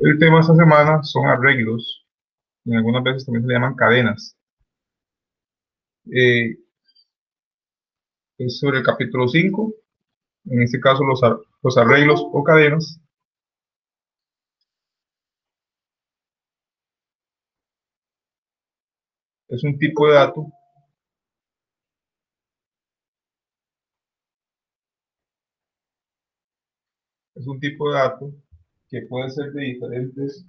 El tema de esta semana son arreglos, y algunas veces también se le llaman cadenas. Es sobre el capítulo 5, en este caso los arreglos o cadenas. Es un tipo de dato que puede ser de diferentes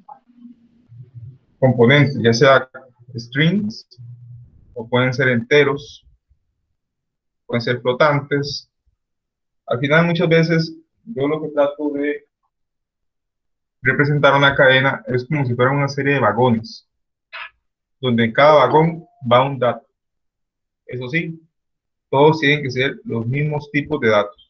componentes, ya sea strings, o pueden ser enteros, pueden ser flotantes. Al final, muchas veces, yo lo que trato de representar una cadena es como si fuera una serie de vagones, donde en cada vagón va un dato. Eso sí, todos tienen que ser los mismos tipos de datos.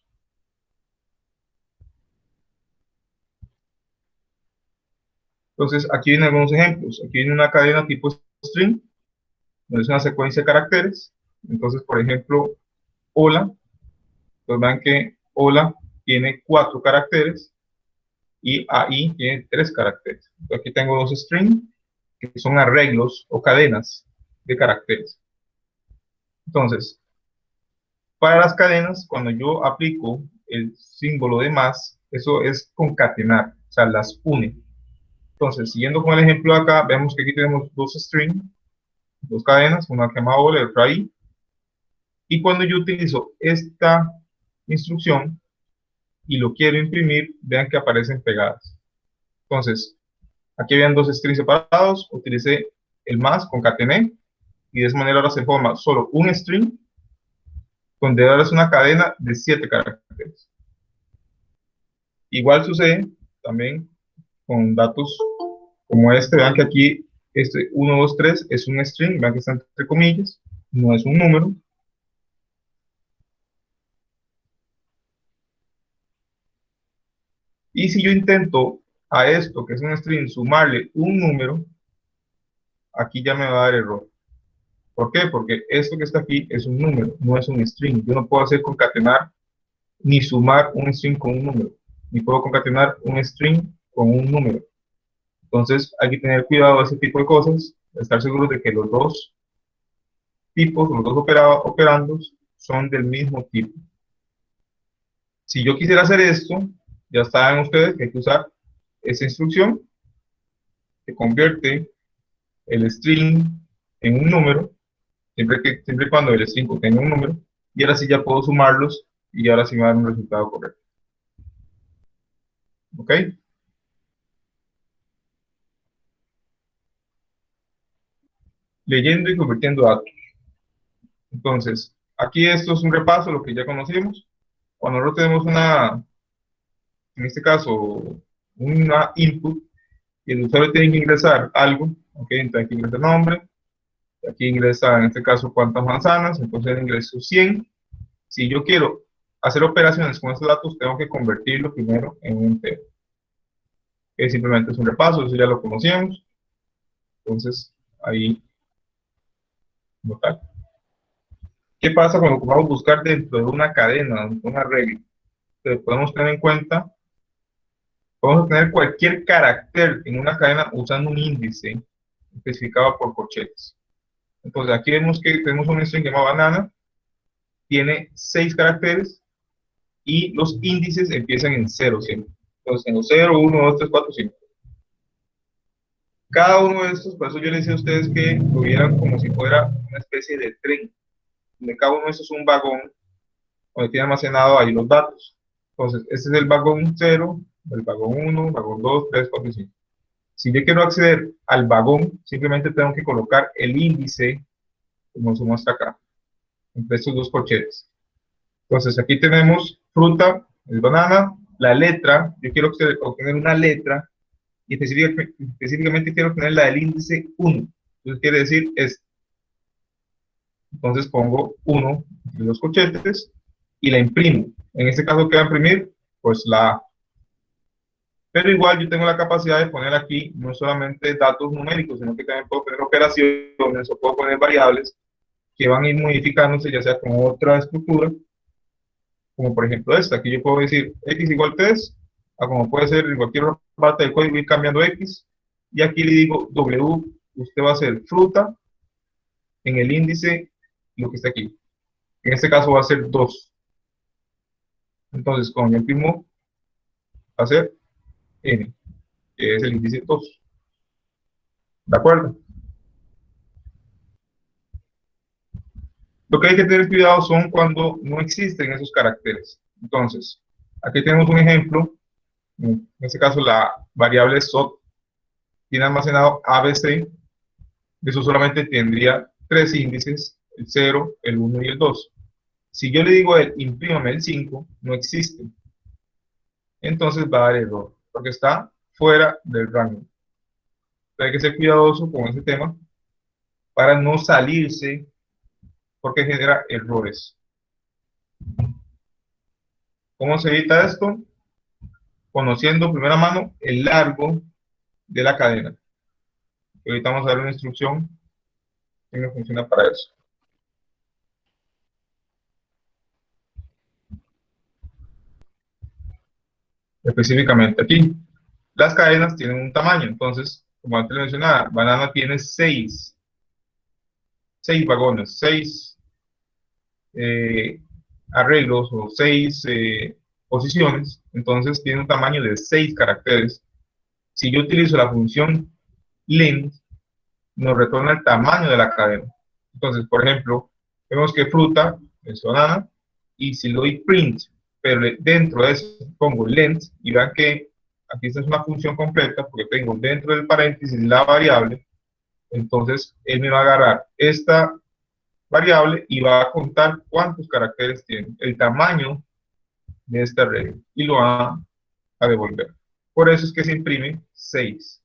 Entonces, aquí vienen algunos ejemplos. Aquí viene una cadena tipo string, donde es una secuencia de caracteres. Entonces, por ejemplo, hola. Entonces, vean que hola tiene 4 caracteres y ahí tiene 3 caracteres. Entonces, aquí tengo 2 strings, que son arreglos o cadenas de caracteres. Entonces, para las cadenas, cuando yo aplico el símbolo de más, eso es concatenar, o sea, las une. Entonces, siguiendo con el ejemplo de acá, vemos que aquí tenemos 2 strings, 2 cadenas, una que llama hola y otra ahí. Y cuando yo utilizo esta instrucción y lo quiero imprimir, vean que aparecen pegadas. Entonces, aquí habían 2 strings separados, utilicé el más, concatené, y de esa manera ahora se forma solo un string, donde ahora es una cadena de 7 caracteres. Igual sucede también con datos como este. Vean que aquí este 1, 2, 3 es un string, vean que está entre comillas, no es un número. Y si yo intento a esto, que es un string, sumarle un número, aquí ya me va a dar error. ¿Por qué? Porque esto que está aquí es un número, no es un string. Yo no puedo hacer concatenar ni sumar un string con un número, ni puedo concatenar un string con un número. Entonces hay que tener cuidado de ese tipo de cosas, estar seguros de que los dos tipos, los dos operandos son del mismo tipo. Si yo quisiera hacer esto, ya saben ustedes que hay que usar esa instrucción que convierte el string en un número, siempre y cuando el string contenga un número, y ahora sí ya puedo sumarlos y ahora sí me va a dar un resultado correcto. ¿Ok? Leyendo y convirtiendo datos. Entonces, aquí esto es un repaso de lo que ya conocimos. Cuando nosotros tenemos en este caso, una input, y el usuario tiene que ingresar algo, ¿ok? Entonces aquí ingresa el nombre, aquí ingresa en este caso cuántas manzanas, entonces ingreso 100. Si yo quiero hacer operaciones con estos datos, tengo que convertirlo primero en un entero. Que simplemente es un repaso, eso ya lo conocíamos. Entonces, ahí, como tal. ¿Qué pasa cuando vamos a buscar dentro de una cadena, una regla? Entonces, podemos tener en cuenta, podemos tener cualquier carácter en una cadena usando un índice especificado por corchetes. Entonces, aquí vemos que tenemos un string llamado banana, tiene 6 caracteres y los índices empiezan en 0 siempre. Entonces, en los 0, 1, 2, 3, 4, 5. Cada uno de estos, por eso yo les decía a ustedes que lo vieran como si fuera una especie de tren, donde cada uno de estos es un vagón donde tiene almacenado ahí los datos. Entonces, este es el vagón 0, el vagón 1, vagón 2, 3, 4 y 5. Si yo quiero acceder al vagón, simplemente tengo que colocar el índice, como se muestra acá, entre estos dos corchetes. Entonces, aquí tenemos fruta, es banana, la letra, yo quiero obtener una letra, y específicamente quiero obtener la del índice 1. Entonces, quiere decir es. Entonces, pongo 1 entre los corchetes y la imprimo. En este caso, ¿qué va a imprimir? Pues la A. Pero igual yo tengo la capacidad de poner aquí no solamente datos numéricos, sino que también puedo poner operaciones o puedo poner variables que van a ir modificándose, ya sea con otra estructura, como por ejemplo esta. Aquí yo puedo decir x igual 3 a como puede ser en cualquier otra parte del código, ir cambiando X, y aquí le digo W, usted va a hacer fruta en el índice, lo que está aquí. En este caso va a ser 2. Entonces, con el primo va a ser N, que es el índice 2. ¿De acuerdo? Lo que hay que tener cuidado son cuando no existen esos caracteres. Entonces, aquí tenemos un ejemplo. En este caso, la variable SOT tiene almacenado ABC. Eso solamente tendría 3 índices, el 0, el 1 y el 2. Si yo le digo a él, imprímame el 5, no existe. Entonces va a dar error, porque está fuera del rango. Entonces hay que ser cuidadoso con ese tema para no salirse, porque genera errores. ¿Cómo se evita esto? Conociendo de primera mano el largo de la cadena. Ahorita vamos a dar una instrucción que me funciona para eso. Específicamente aquí, las cadenas tienen un tamaño. Entonces, como antes mencionaba, banana tiene 6 vagones, 6 arreglos o 6 posiciones. Entonces, tiene un tamaño de 6 caracteres. Si yo utilizo la función length, nos retorna el tamaño de la cadena. Entonces, por ejemplo, vemos que fruta es banana, y si le doy print, pero dentro de eso pongo length, y vean que aquí esta es una función completa, porque tengo dentro del paréntesis la variable, entonces él me va a agarrar esta variable y va a contar cuántos caracteres tiene, el tamaño de esta regla, y lo va a devolver. Por eso es que se imprime 6.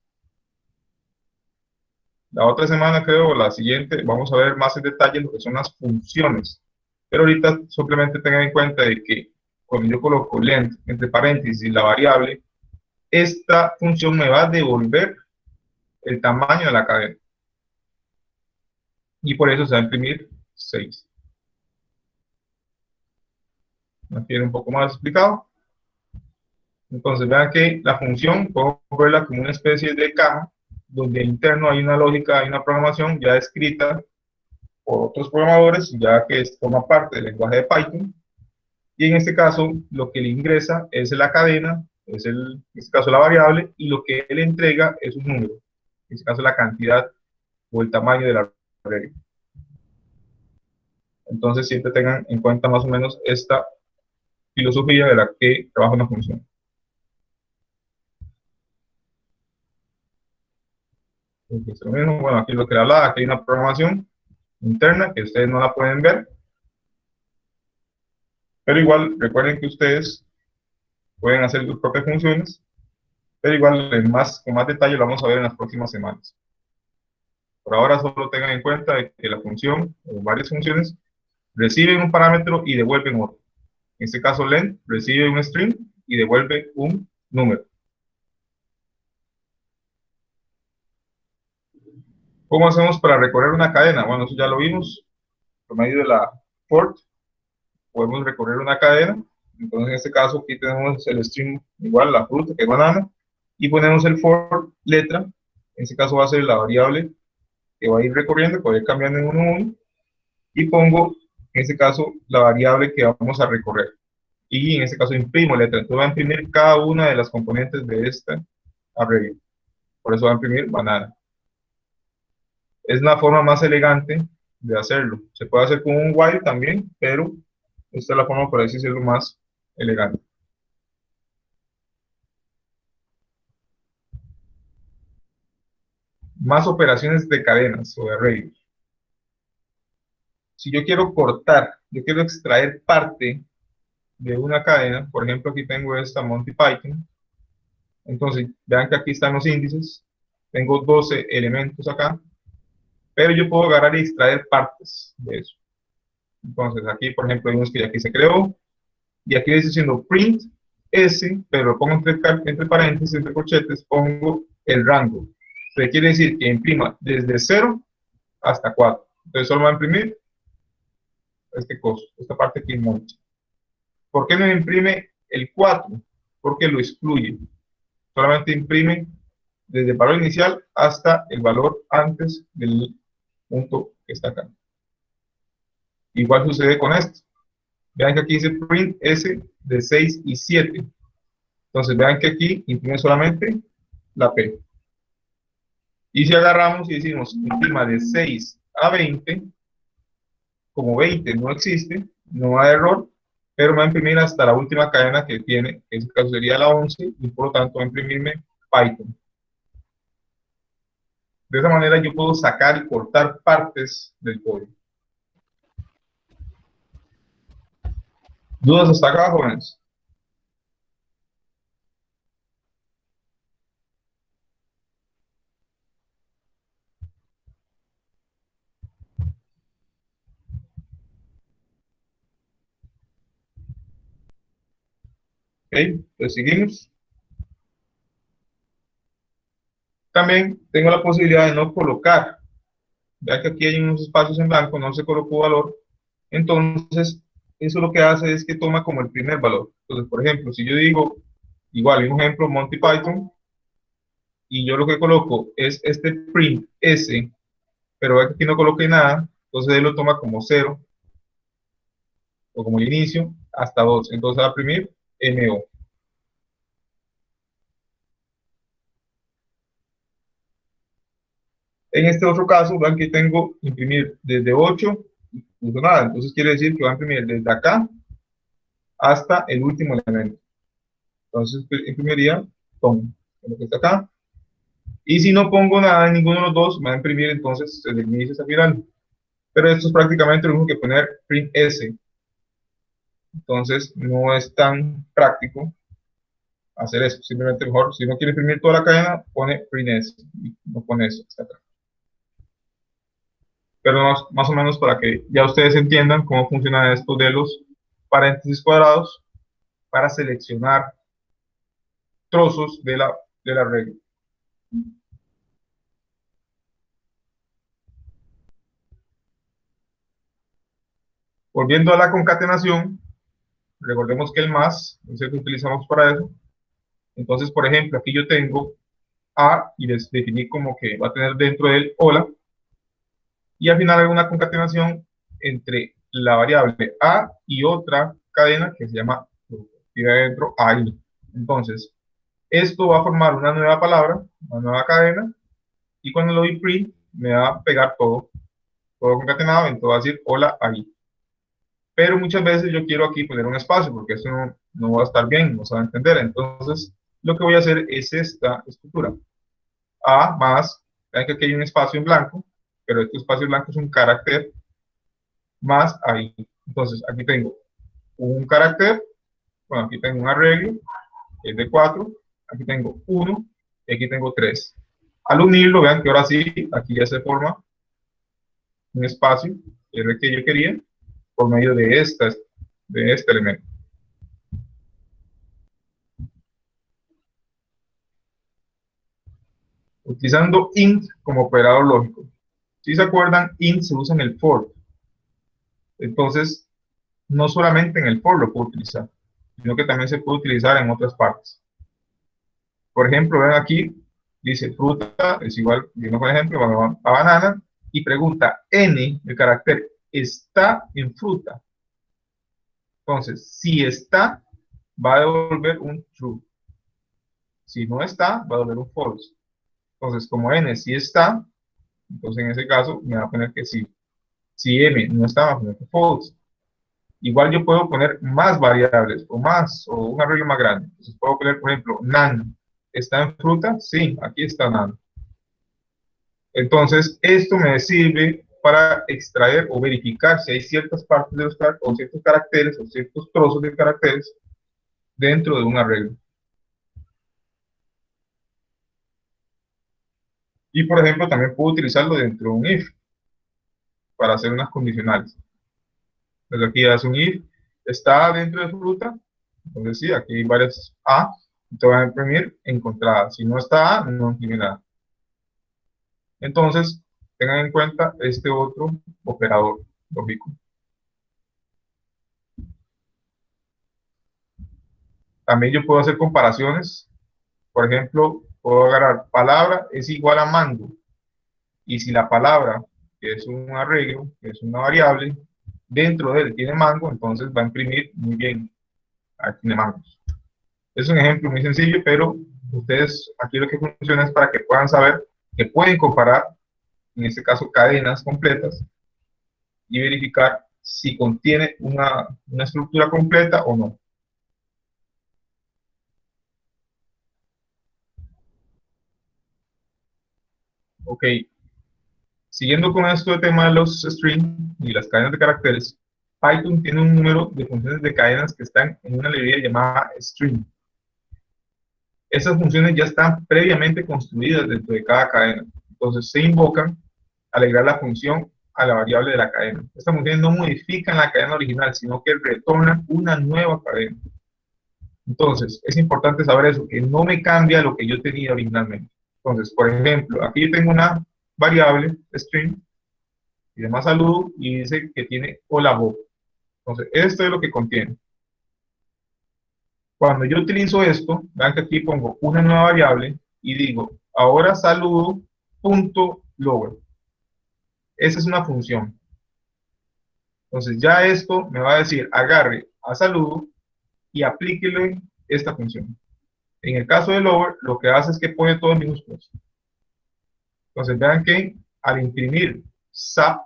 La otra semana, creo, o la siguiente, vamos a ver más en detalle lo que son las funciones. Pero ahorita simplemente tengan en cuenta de que cuando yo coloco length entre paréntesis y la variable, esta función me va a devolver el tamaño de la cadena. Y por eso se va a imprimir 6. Aquí viene un poco más explicado. Entonces vean que la función, puedo verla como una especie de caja, donde interno hay una lógica, hay una programación ya escrita por otros programadores, ya que forma parte del lenguaje de Python, y en este caso lo que le ingresa es la cadena, en este caso la variable, y lo que él entrega es un número, en este caso la cantidad o el tamaño de la regla. Entonces siempre tengan en cuenta más o menos esta filosofía de la que trabaja una función. Bueno, aquí lo que le hablaba, aquí hay una programación interna que ustedes no la pueden ver, pero igual recuerden que ustedes pueden hacer sus propias funciones, pero igual con más detalle lo vamos a ver en las próximas semanas. Por ahora solo tengan en cuenta que la función o varias funciones reciben un parámetro y devuelven otro. En este caso len recibe un string y devuelve un número. ¿Cómo hacemos para recorrer una cadena? Bueno, eso ya lo vimos. Por medio de la for podemos recorrer una cadena. Entonces, en este caso, aquí tenemos el string igual, la fruta, que es banana, y ponemos el for letra. En este caso va a ser la variable que va a ir recorriendo, que va a ir cambiando en 1 a 1, y pongo, en este caso, la variable que vamos a recorrer. Y en este caso imprimo letra. Entonces va a imprimir cada una de las componentes de esta array. Por eso va a imprimir banana. Es una forma más elegante de hacerlo. Se puede hacer con un while también, pero esta es la forma, por así decirlo, más elegante. Más operaciones de cadenas o de array. Si yo quiero cortar, yo quiero extraer parte de una cadena, por ejemplo, aquí tengo esta Monty Python. Entonces, vean que aquí están los índices. Tengo 12 elementos acá, pero yo puedo agarrar y extraer partes de eso. Entonces, aquí, por ejemplo, vemos que aquí se creó, y aquí estoy diciendo print S, pero lo pongo entre paréntesis, entre corchetes, pongo el rango. Entonces, quiere decir que imprima desde 0 hasta 4. Entonces, solo va a imprimir esta parte aquí en monte. ¿Por qué no imprime el 4? porque lo excluye. Solamente imprime desde el valor inicial hasta el valor antes del punto que está acá. Igual sucede con esto. Vean que aquí dice print S de 6 y 7. Entonces vean que aquí imprime solamente la P. Y si agarramos y decimos imprima de 6 a 20, como 20 no existe, no va a error, pero me va a imprimir hasta la última cadena que tiene, que en este caso sería la 11, y por lo tanto va a imprimirme Python. De esa manera yo puedo sacar y cortar partes del código. ¿Dudas hasta acá, jóvenes? Ok, pues seguimos. También tengo la posibilidad de no colocar. Ya que aquí hay unos espacios en blanco, no se colocó valor. Entonces, eso lo que hace es que toma como el primer valor. Entonces, por ejemplo, si yo digo, igual, un ejemplo, Monty Python, y yo lo que coloco es este print S, pero ve que aquí no coloqué nada, entonces él lo toma como 0, o como el inicio, hasta 2. Entonces va a imprimir MO. En este otro caso, vean que tengo imprimir desde 8, no puso nada, entonces quiere decir que va a imprimir desde acá hasta el último elemento. Entonces imprimiría con lo que está acá. Y si no pongo nada en ninguno de los dos, me va a imprimir entonces desde el inicio hasta el final. Pero esto es prácticamente lo mismo que poner print S. Entonces no es tan práctico hacer eso. Simplemente mejor, si no quiere imprimir toda la cadena, pone print S. Y no pone eso, etc. Pero más o menos para que ya ustedes entiendan cómo funciona esto de los paréntesis cuadrados para seleccionar trozos de la regla. Volviendo a la concatenación, recordemos que el más es el que utilizamos para eso. Entonces, por ejemplo, aquí yo tengo A y les definí como que va a tener dentro de él hola, y al final hay una concatenación entre la variable A y otra cadena que se llama, y de adentro ahí. Entonces, esto va a formar una nueva palabra, una nueva cadena, y cuando lo doy print, me va a pegar todo concatenado, entonces va a decir hola ahí. Pero muchas veces yo quiero aquí poner un espacio, porque eso no va a estar bien, no se va a entender. Entonces, lo que voy a hacer es esta estructura. A más, vean que aquí hay un espacio en blanco, pero este espacio en blanco es un carácter más ahí. Entonces, aquí tengo un carácter, bueno, aquí tengo un arreglo, que es de 4, aquí tengo 1, y aquí tengo 3. Al unirlo, vean que ahora sí, aquí ya se forma un espacio, que es el que yo quería, por medio de este elemento. Utilizando int como operador lógico. Si se acuerdan, int se usa en el for. Entonces, no solamente en el for lo puedo utilizar, sino que también se puede utilizar en otras partes. Por ejemplo, ven aquí, dice fruta, es igual, viendo por ejemplo, a banana, y pregunta, n, el carácter, ¿está en fruta? Entonces, si está, va a devolver un true. Si no está, va a devolver un false. Entonces, como n sí está, entonces en ese caso me va a poner que sí. Si m no está, va a poner que false. Igual yo puedo poner más variables, o un arreglo más grande. Entonces puedo poner, por ejemplo, nan. ¿Está en fruta? Sí, aquí está nan. Entonces, esto me sirve para extraer o verificar si hay ciertas partes de los o ciertos caracteres o ciertos trozos de caracteres dentro de un arreglo. Y, por ejemplo, también puedo utilizarlo dentro de un if para hacer unas condicionales. Entonces aquí hace un if, está dentro de fruta, entonces sí, aquí hay varias A, te van a imprimir encontrada. Si no está A, no imprime nada. Entonces, tengan en cuenta este otro operador lógico. También yo puedo hacer comparaciones. Por ejemplo, puedo agarrar palabra es igual a mango. Y si la palabra, que es un arreglo, que es una variable, dentro de él tiene mango, entonces va a imprimir muy bien. Aquí tiene mangos. Es un ejemplo muy sencillo, pero ustedes aquí lo que funciona es para que puedan saber que pueden comparar, en este caso, cadenas completas y verificar si contiene una estructura completa o no. Ok, siguiendo con esto del tema de los strings y las cadenas de caracteres, Python tiene un número de funciones de cadenas que están en una librería llamada string. Esas funciones ya están previamente construidas dentro de cada cadena. Entonces se invocan al agregar la función a la variable de la cadena. Estas funciones no modifican la cadena original, sino que retornan una nueva cadena. Entonces, es importante saber eso, que no me cambia lo que yo tenía originalmente. Entonces, por ejemplo, aquí yo tengo una variable, string, y se llama saludo, y dice que tiene hola Bob. Entonces, esto es lo que contiene. Cuando yo utilizo esto, vean que aquí pongo una nueva variable y digo, ahora saludo punto lower. Esa es una función. Entonces, ya esto me va a decir, agarre a saludo y aplíquele esta función. En el caso de lower, lo que hace es que pone todo en minúsculas. Entonces, vean que al imprimir SAP,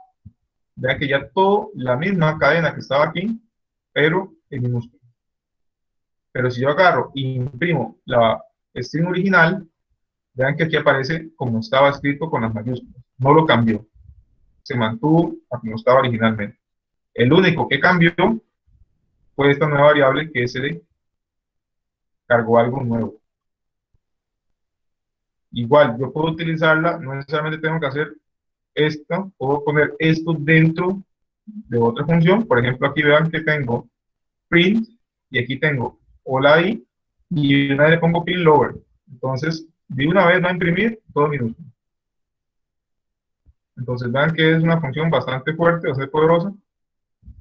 vean que ya todo, la misma cadena que estaba aquí, pero en minúsculas. Pero si yo agarro e imprimo la string original, vean que aquí aparece como estaba escrito con las mayúsculas. No lo cambió. Se mantuvo a como estaba originalmente. El único que cambió fue esta nueva variable que se le cargó algo nuevo. Igual, yo puedo utilizarla, no necesariamente tengo que hacer esta, puedo poner esto dentro de otra función. Por ejemplo, aquí vean que tengo print y aquí tengo hola ahí y una vez le pongo pin lower. Entonces, de una vez va a imprimir todo minúsculo. Entonces, vean que es una función bastante fuerte, bastante poderosa.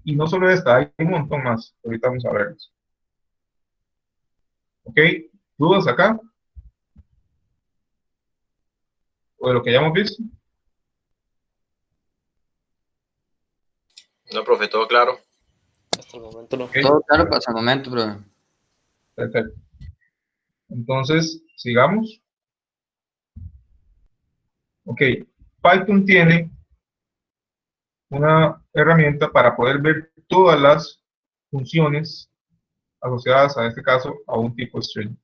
Y no solo esta, hay un montón más. Ahorita vamos a verlos. ¿Ok? ¿Dudas acá? ¿O de lo que ya hemos visto? No, profe, todo claro. Hasta el momento no. Okay. Todo claro hasta el momento, profe. Perfecto. Entonces, sigamos. Ok. Python tiene una herramienta para poder ver todas las funciones asociadas a este caso a un tipo string.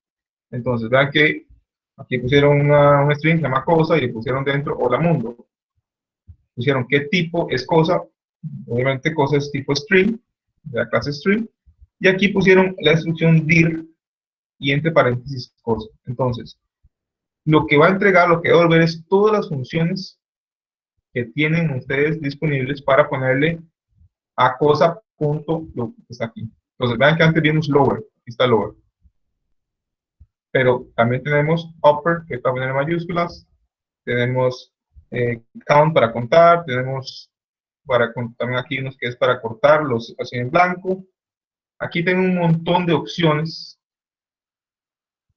Entonces, vean que aquí pusieron un string que se llama cosa y le pusieron dentro hola mundo. Pusieron qué tipo es cosa. Obviamente cosa es tipo string, de la clase string. Y aquí pusieron la instrucción dir y entre paréntesis cosa. Entonces, lo que va a entregar, lo que va a devolver es todas las funciones que tienen ustedes disponibles para ponerle a cosa punto lo que está aquí. Entonces, vean que antes vimos lower, aquí está lower. Pero también tenemos upper, que está en mayúsculas, tenemos count para contar, tenemos también aquí unos que es para cortar los así en blanco. Aquí tengo un montón de opciones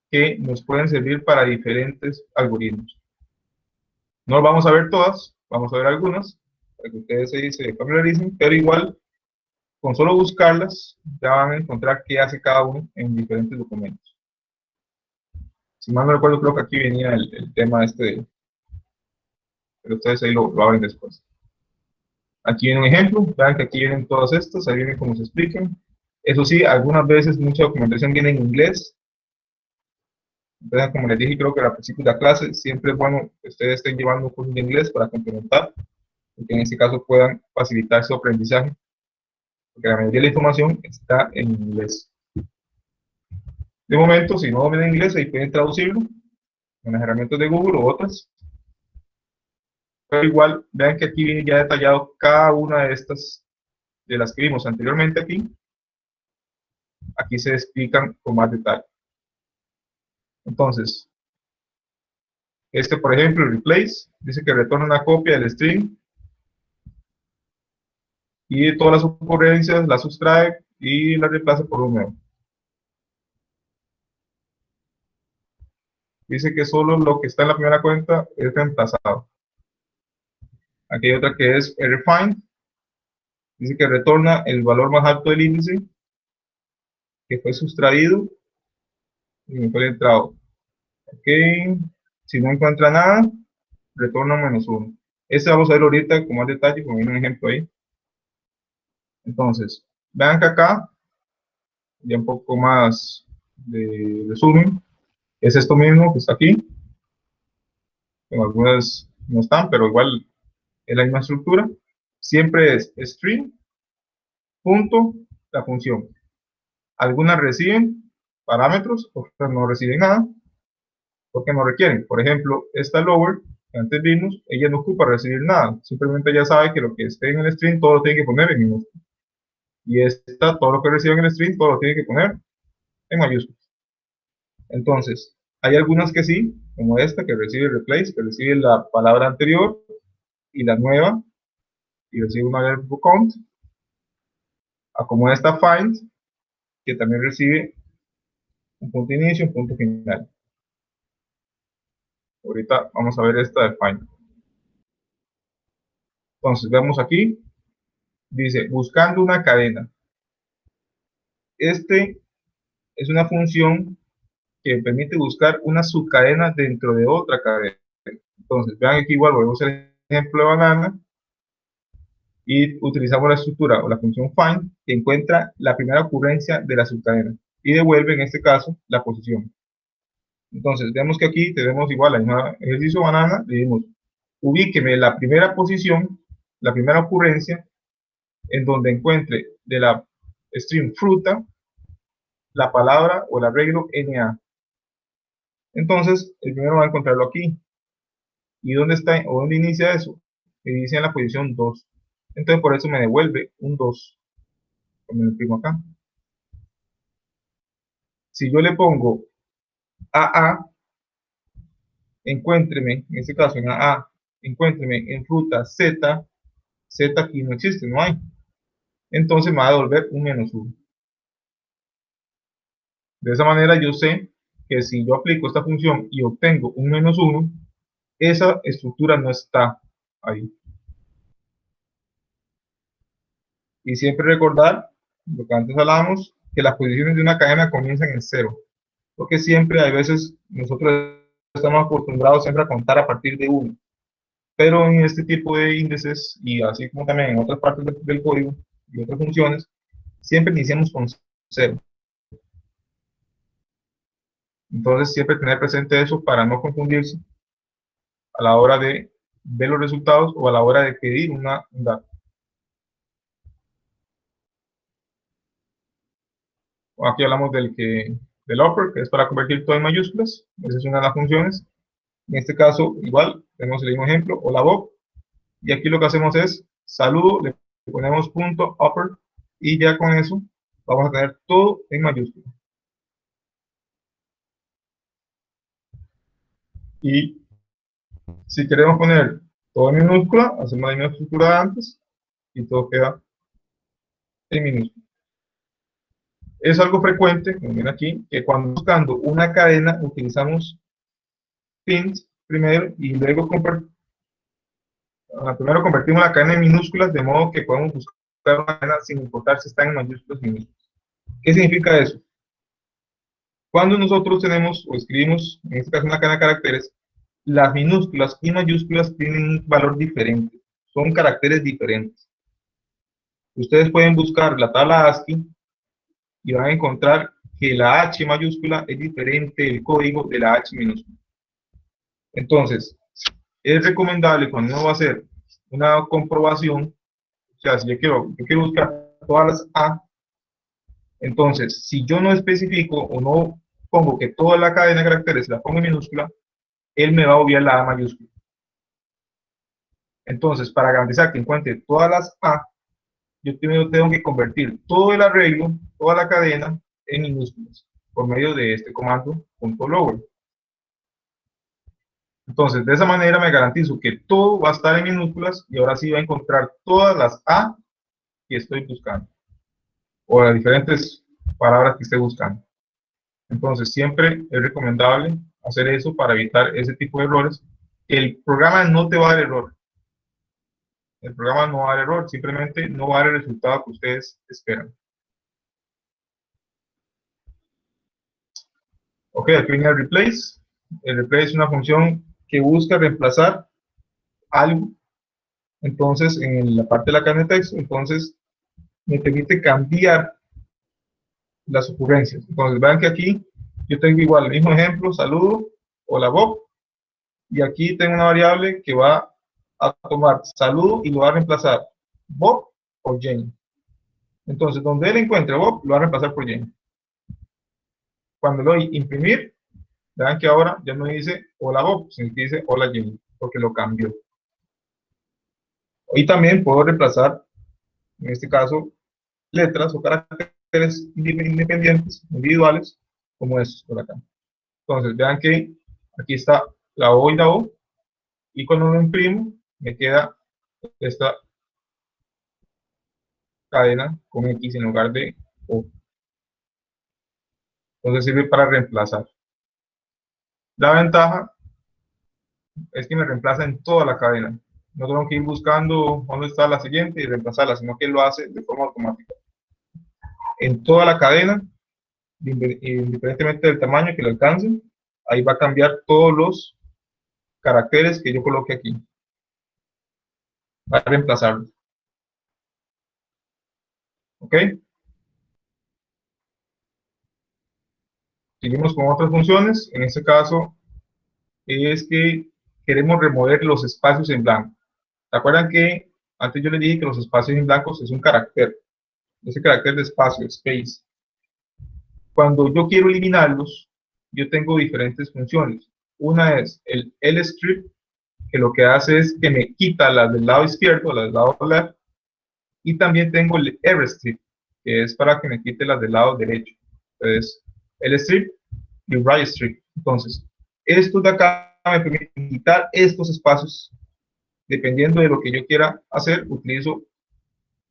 que nos pueden servir para diferentes algoritmos. No vamos a ver todas, vamos a ver algunas, para que ustedes se familiaricen, pero igual, con solo buscarlas, ya van a encontrar qué hace cada uno en diferentes documentos. Si mal no recuerdo, creo que aquí venía el tema este, pero ustedes ahí lo abren después. Aquí viene un ejemplo, vean que aquí vienen todas estas, ahí vienen como se explican. Eso sí, algunas veces mucha documentación viene en inglés. Entonces, como les dije, creo que al principio de la clase siempre es bueno que ustedes estén llevando un curso de inglés para complementar, porque en este caso puedan facilitar su aprendizaje, porque la mayoría de la información está en inglés. De momento, si no dominan inglés, ahí pueden traducirlo en las herramientas de Google o otras. Pero igual, vean que aquí viene ya detallado cada una de estas, de las que vimos anteriormente aquí. Aquí se explican con más detalle. Entonces, por ejemplo, el replace, dice que retorna una copia del string y todas las ocurrencias las sustrae y las reemplaza por un nuevo. dice que solo lo que está en la primera cuenta es reemplazado. Aquí hay otra que es refind, dice que retorna el valor más alto del índice que fue sustraído y me fue entrado. Ok, si no encuentra nada, retorna -1. Este vamos a ver ahorita con más detalle, como viene un ejemplo ahí. Entonces, vean que acá, ya un poco más de resumen, es esto mismo que está aquí. Con algunas no están, pero igual es la misma estructura. Siempre es string, punto, la función. Algunas reciben parámetros, otras no reciben nada, porque no requieren. Por ejemplo, esta lower, que antes vimos, ella no ocupa recibir nada. Simplemente ya sabe que lo que esté en el string, todo lo tiene que poner en minúsculas. Y esta, todo lo que recibe en el string, todo lo tiene que poner en mayúsculas. Entonces, hay algunas que sí, como esta, que recibe replace, que recibe la palabra anterior y la nueva, y recibe una verbo count, como esta find, que también recibe un punto de inicio, un punto final. Ahorita vamos a ver esta de find. Entonces, vemos aquí, dice, buscando una cadena. Este es una función que permite buscar una subcadena dentro de otra cadena. Entonces, vean aquí igual, volvemos al ejemplo de banana, y utilizamos la estructura o la función find, que encuentra la primera ocurrencia de la subcadena, y devuelve, en este caso, la posición. Entonces, vemos que aquí tenemos igual el mismo ejercicio banana, le dimos, ubíqueme la primera posición, la primera ocurrencia, en donde encuentre de la string fruta, la palabra o el arreglo NA. Entonces, el primero va a encontrarlo aquí. ¿Y dónde está o dónde inicia eso? Inicia en la posición 2. Entonces, por eso me devuelve un 2. Como lo imprimo acá. Si yo le pongo AA, encuéntreme, en este caso en AA, encuéntreme en fruta Z, Z aquí no existe, no hay. Entonces me va a devolver un -1. De esa manera yo sé que si yo aplico esta función y obtengo un -1, esa estructura no está ahí. Y siempre recordar, lo que antes hablábamos, que las posiciones de una cadena comienzan en 0. Porque siempre, hay veces, nosotros estamos acostumbrados siempre a contar a partir de 1. Pero en este tipo de índices, y así como también en otras partes del código y otras funciones, siempre iniciamos con 0. Entonces, siempre tener presente eso para no confundirse a la hora de ver los resultados o a la hora de pedir un dato. Aquí hablamos del upper, que es para convertir todo en mayúsculas. Esa es una de las funciones. En este caso, igual, tenemos el mismo ejemplo, hola Bob. Y aquí lo que hacemos es saludo, le ponemos punto upper, y ya con eso vamos a tener todo en mayúsculas. Y si queremos poner todo en minúscula, hacemos la misma estructura de antes y todo queda en minúscula. Es algo frecuente, como ven aquí, que cuando buscando una cadena utilizamos pins primero y luego primero convertimos la cadena en minúsculas, de modo que podemos buscar una cadena sin importar si está en mayúsculas o minúsculas. ¿Qué significa eso? Cuando nosotros tenemos o escribimos, en este caso, una cadena de caracteres, las minúsculas y mayúsculas tienen un valor diferente, son caracteres diferentes. Ustedes pueden buscar la tabla ASCII y van a encontrar que la H mayúscula es diferente del código de la H minúscula. Entonces, es recomendable cuando uno va a hacer una comprobación, o sea, si yo quiero buscar todas las A, entonces, si yo no especifico o no pongo que toda la cadena de caracteres la pongo en minúscula, él me va a obviar la A mayúscula. Entonces, para garantizar que encuentre todas las A, yo primero tengo que convertir todo el arreglo, toda la cadena, en minúsculas, por medio de este comando .lower. Entonces, de esa manera me garantizo que todo va a estar en minúsculas y ahora sí va a encontrar todas las A que estoy buscando, o las diferentes palabras que esté buscando. Entonces, siempre es recomendable hacer eso para evitar ese tipo de errores. El programa no te va a dar error. El programa no va a dar error, simplemente no va a dar el resultado que ustedes esperan. Ok, aquí viene el replace. El replace es una función que busca reemplazar algo. Entonces, en la parte de la cadena de texto, entonces me permite cambiar las ocurrencias. Entonces, vean que aquí yo tengo igual el mismo ejemplo, saludo, hola Bob, y aquí tengo una variable que va a tomar saludo y lo va a reemplazar Bob por Jane. Entonces, donde él encuentre Bob, lo va a reemplazar por Jane. Cuando le doy imprimir, vean que ahora ya no dice hola Bob, sino que dice hola Jane, porque lo cambió. Y también puedo reemplazar, en este caso, letras o caracteres independientes, individuales, como estos por acá. Entonces, vean que aquí está la O y la O, y cuando lo imprimo, me queda esta cadena con X en lugar de O. Entonces sirve para reemplazar. La ventaja es que me reemplaza en toda la cadena. No tengo que ir buscando dónde está la siguiente y reemplazarla, sino que él lo hace de forma automática. En toda la cadena, independientemente del tamaño que le alcance, ahí va a cambiar todos los caracteres que yo coloque aquí. Va a reemplazarlos. ¿Ok? Seguimos con otras funciones. En este caso es que queremos remover los espacios en blanco. ¿Se acuerdan que antes yo les dije que los espacios en blanco es un carácter? Ese carácter de espacio, space. Cuando yo quiero eliminarlos, yo tengo diferentes funciones. Una es el lstrip, que lo que hace es que me quita las del lado izquierdo, las del lado left, y también tengo el rstrip, que es para que me quite las del lado derecho. Entonces, lstrip y right strip. Entonces, estos de acá me permiten quitar estos espacios. Dependiendo de lo que yo quiera hacer, utilizo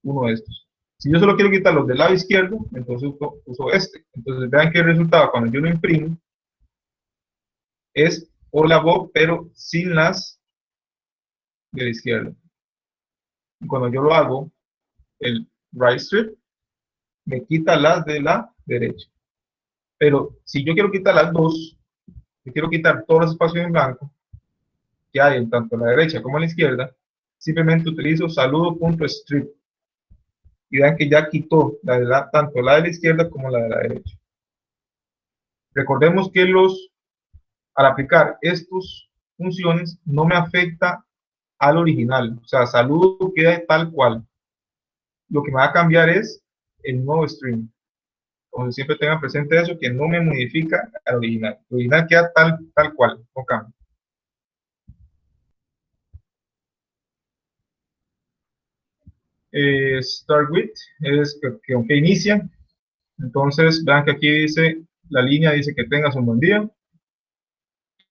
uno de estos. Si yo solo quiero quitar los del lado izquierdo, entonces uso este. Entonces vean que el resultado cuando yo lo imprimo es hola Bob, pero sin las de la izquierda. Y cuando yo lo hago, el right strip me quita las de la derecha. Pero si yo quiero quitar las dos, yo quiero quitar todos los espacios en blanco que hay en tanto la derecha como la izquierda, simplemente utilizo saludo.strip. Y vean que ya quitó tanto la de la izquierda como la de la derecha. Recordemos que al aplicar estas funciones no me afecta al original, o sea, saludo queda tal cual. Lo que me va a cambiar es el nuevo string. Entonces siempre tengan presente eso, que no me modifica al original. El original queda tal cual, no cambia. Start with es que inicia. Entonces vean que aquí dice, la línea dice que tengas un buen día.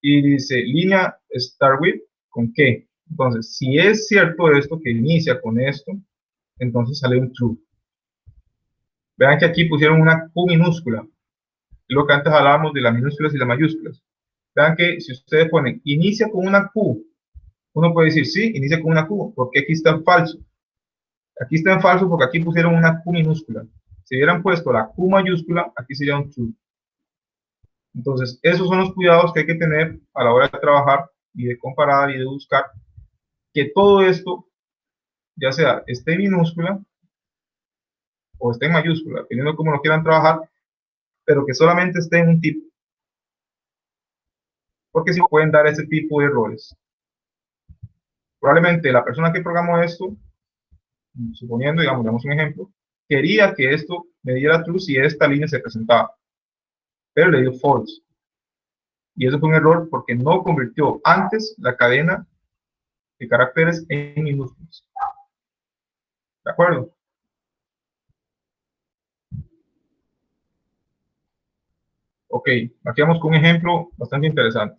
Y dice línea start with con qué. Entonces, si es cierto esto que inicia con esto, entonces sale un true. Vean que aquí pusieron una Q minúscula, lo que antes hablábamos de las minúsculas y las mayúsculas. Vean que si ustedes ponen inicia con una Q, uno puede decir sí, inicia con una Q, porque aquí está en falso. Aquí está en falso porque aquí pusieron una Q minúscula. Si hubieran puesto la Q mayúscula, aquí sería un true. Entonces, esos son los cuidados que hay que tener a la hora de trabajar y de comparar y de buscar que todo esto, ya sea esté en minúscula o esté en mayúscula, dependiendo de cómo lo quieran trabajar, pero que solamente esté en un tipo. Porque si pueden dar ese tipo de errores. Probablemente la persona que programó esto, suponiendo, digamos un ejemplo, quería que esto me diera true si esta línea se presentaba, pero le dio false. Y eso fue un error porque no convirtió antes la cadena de caracteres en minúsculas. ¿De acuerdo? Ok, aquí vamos con un ejemplo bastante interesante.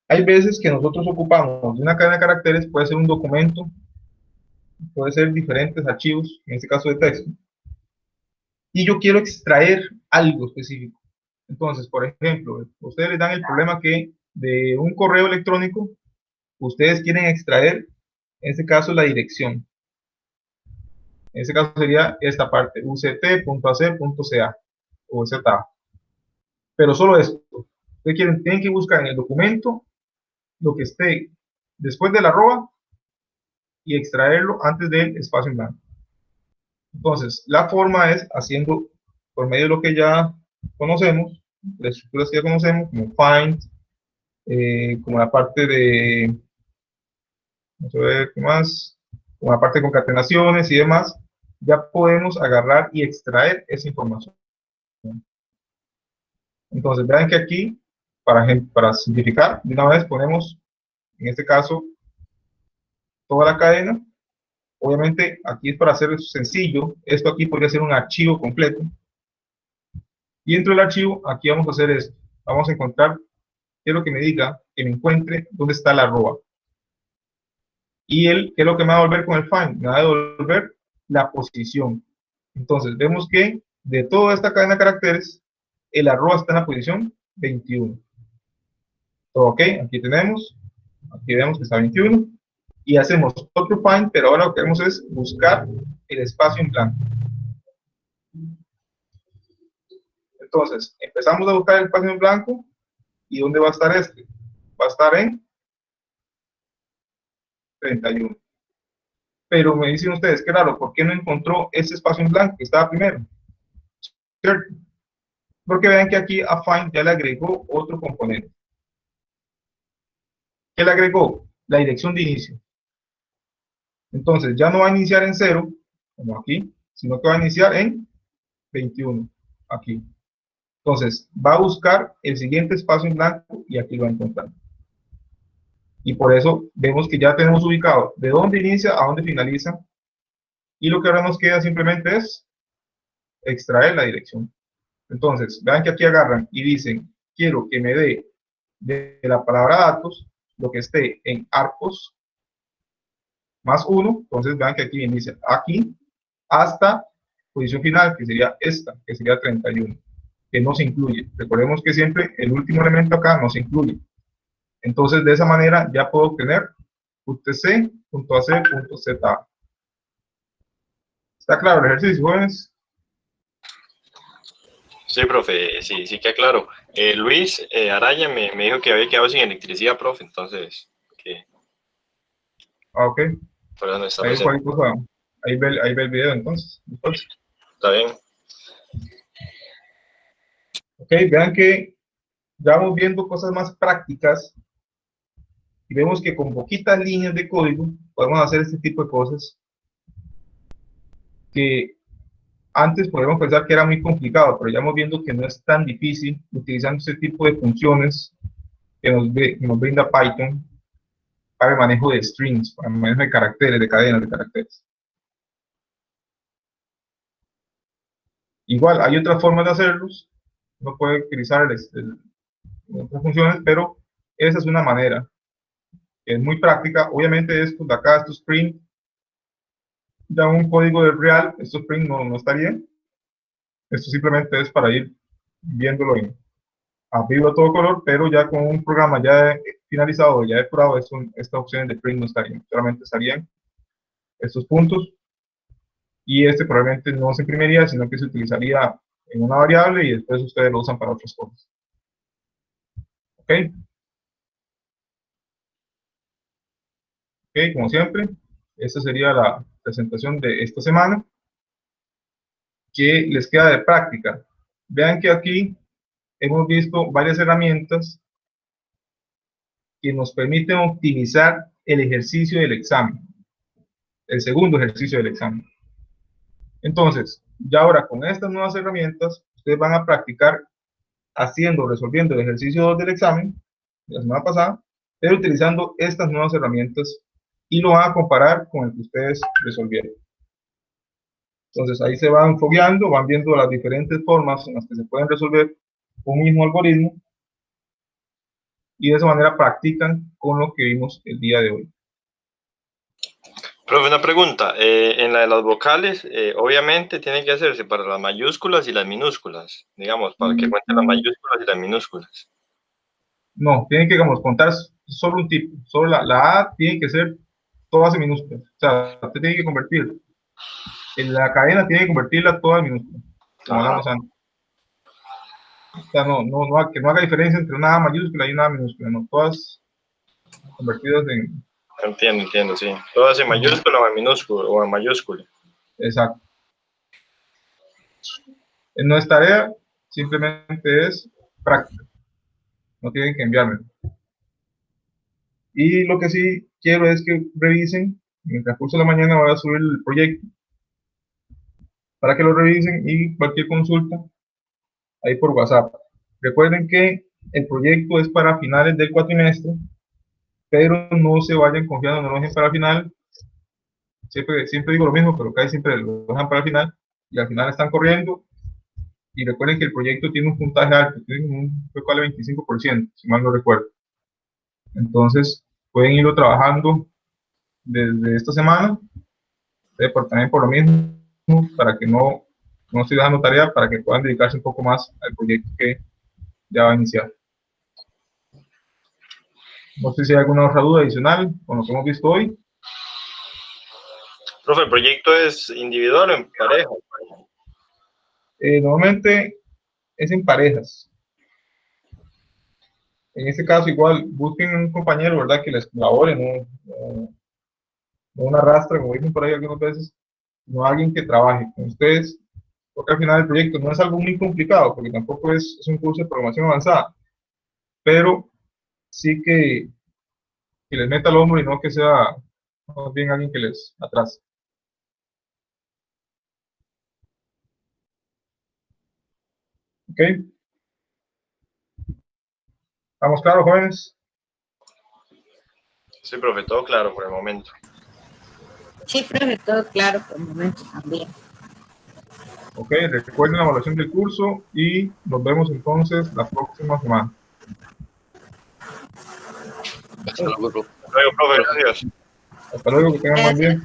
Hay veces que nosotros ocupamos de una cadena de caracteres, puede ser un documento, puede ser diferentes archivos, en este caso de texto, y yo quiero extraer algo específico. Entonces, por ejemplo, ustedes les dan el problema que de un correo electrónico, ustedes quieren extraer, en este caso, la dirección. En este caso sería esta parte, uct.ac.ca o ZA. Pero solo esto. Ustedes tienen que buscar en el documento lo que esté después del arroba y extraerlo antes del espacio en blanco. Entonces, la forma es haciendo por medio de lo que ya conocemos, las estructuras que ya conocemos, como find, como la parte de, vamos a ver qué más, como la parte de concatenaciones y demás, ya podemos agarrar y extraer esa información. Entonces, vean que aquí, para simplificar, de una vez ponemos, en este caso, toda la cadena. Obviamente, aquí es para hacerlo sencillo. Esto aquí podría ser un archivo completo. Y dentro del archivo, aquí vamos a hacer esto. Vamos a encontrar, quiero que me diga, que me encuentre dónde está la arroba. Y él, ¿qué es lo que me va a devolver con el find? Me va a devolver la posición. Entonces, vemos que de toda esta cadena de caracteres, el arroba está en la posición 21. Todo ok, aquí tenemos, aquí vemos que está 21. Y hacemos otro find, pero ahora lo que queremos es buscar el espacio en blanco. Entonces, empezamos a buscar el espacio en blanco. ¿Y dónde va a estar este? Va a estar en 31. Pero me dicen ustedes, qué raro, ¿por qué no encontró ese espacio en blanco que estaba primero? ¿Cierto? Porque vean que aquí a find ya le agregó otro componente. ¿Qué le agregó? La dirección de inicio. Entonces, ya no va a iniciar en 0, como aquí, sino que va a iniciar en 21, aquí. Entonces, va a buscar el siguiente espacio en blanco y aquí lo va a encontrar. Y por eso vemos que ya tenemos ubicado de dónde inicia a dónde finaliza. Y lo que ahora nos queda simplemente es extraer la dirección. Entonces, vean que aquí agarran y dicen, quiero que me dé de la palabra datos lo que esté en arcos más 1. Entonces, vean que aquí inicia aquí hasta posición final, que sería esta, que sería 31, que no se incluye. Recordemos que siempre el último elemento acá no se incluye. Entonces, de esa manera ya puedo obtener utc.ac.za. ¿Está claro el ejercicio, jóvenes? Sí, profe, sí, sí queda claro. Luis Araya me dijo que había quedado sin electricidad, profe, entonces, que Ok. por eso no está Ahí, presente. ahí ve el video entonces. Está bien. Ok, vean que ya vamos viendo cosas más prácticas y vemos que con poquitas líneas de código podemos hacer este tipo de cosas que antes podríamos pensar que era muy complicado, pero ya vamos viendo que no es tan difícil utilizando este tipo de funciones que nos brinda Python para el manejo de strings, para el manejo de caracteres, de cadenas de caracteres. Igual, hay otras formas de hacerlos, uno puede utilizar otras funciones, pero esa es una manera que es muy práctica. Obviamente esto de acá, estos print, ya un código de real, estos print no estaría. Esto simplemente es para ir viéndolo a vivo a todo color, pero ya con un programa ya finalizado, ya depurado, estas opciones de print no estarían. Solamente estarían estos puntos y este probablemente no se imprimiría, sino que se utilizaría en una variable y después ustedes lo usan para otras cosas. ¿Ok? Ok, como siempre, esta sería la presentación de esta semana. ¿Qué les queda de práctica? Vean que aquí hemos visto varias herramientas que nos permiten optimizar el ejercicio del examen, el segundo ejercicio del examen. Entonces, ya ahora con estas nuevas herramientas, ustedes van a practicar resolviendo el ejercicio 2 del examen, de la semana pasada, pero utilizando estas nuevas herramientas y lo van a comparar con el que ustedes resolvieron. Entonces ahí se van fogueando, van viendo las diferentes formas en las que se pueden resolver un mismo algoritmo y de esa manera practican con lo que vimos el día de hoy. Profe, una pregunta. En la de las vocales, obviamente tiene que hacerse para las mayúsculas y las minúsculas, digamos, para que cuenten las mayúsculas y las minúsculas. No, tienen que, digamos, contar solo un tipo. Solo la A tiene que ser todas en minúsculas. O sea, usted tiene que convertir. En la cadena tiene que convertirla toda en minúsculas, como Ajá, hablamos antes. O sea, que no haga diferencia entre una A mayúscula y una A minúscula, no, todas convertidas en... entiendo, sí. Todas en Ajá, mayúscula o en minúscula o en mayúscula. exacto. No es tarea, simplemente es práctica. No tienen que enviarme. Y lo que sí quiero es que revisen, en el transcurso de la mañana voy a subir el proyecto para que lo revisen y cualquier consulta ahí por WhatsApp. Recuerden que el proyecto es para finales del cuatrimestre, pero no se vayan confiando, no lo dejen para el final. Siempre digo lo mismo, pero casi siempre lo dejan para el final y al final están corriendo. Y recuerden que el proyecto tiene un puntaje alto, tiene un total de 25%, si mal no recuerdo. Entonces, pueden irlo trabajando desde esta semana, también por lo mismo, para que no estoy dejando tarea, para que puedan dedicarse un poco más al proyecto que ya va a iniciar. No sé si hay alguna otra duda adicional con lo que hemos visto hoy. Profe, ¿el proyecto es individual o en pareja? Normalmente es en parejas. En este caso, igual, busquen un compañero, ¿verdad?, que les colabore, no una rastra, como dicen por ahí algunas veces, no alguien que trabaje con ustedes, porque al final el proyecto no es algo muy complicado, porque tampoco es un curso de programación avanzada, pero sí que les meta el hombro y no que sea más bien alguien que les atrase. ¿Ok? ¿Estamos claros, jóvenes? Sí, profe, todo claro por el momento. Sí, profe, todo claro por el momento también. Ok, recuerden la evaluación del curso y nos vemos entonces la próxima semana. Hasta luego, profe. Gracias. Hasta luego, que tengan buen día.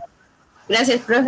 Gracias, profe.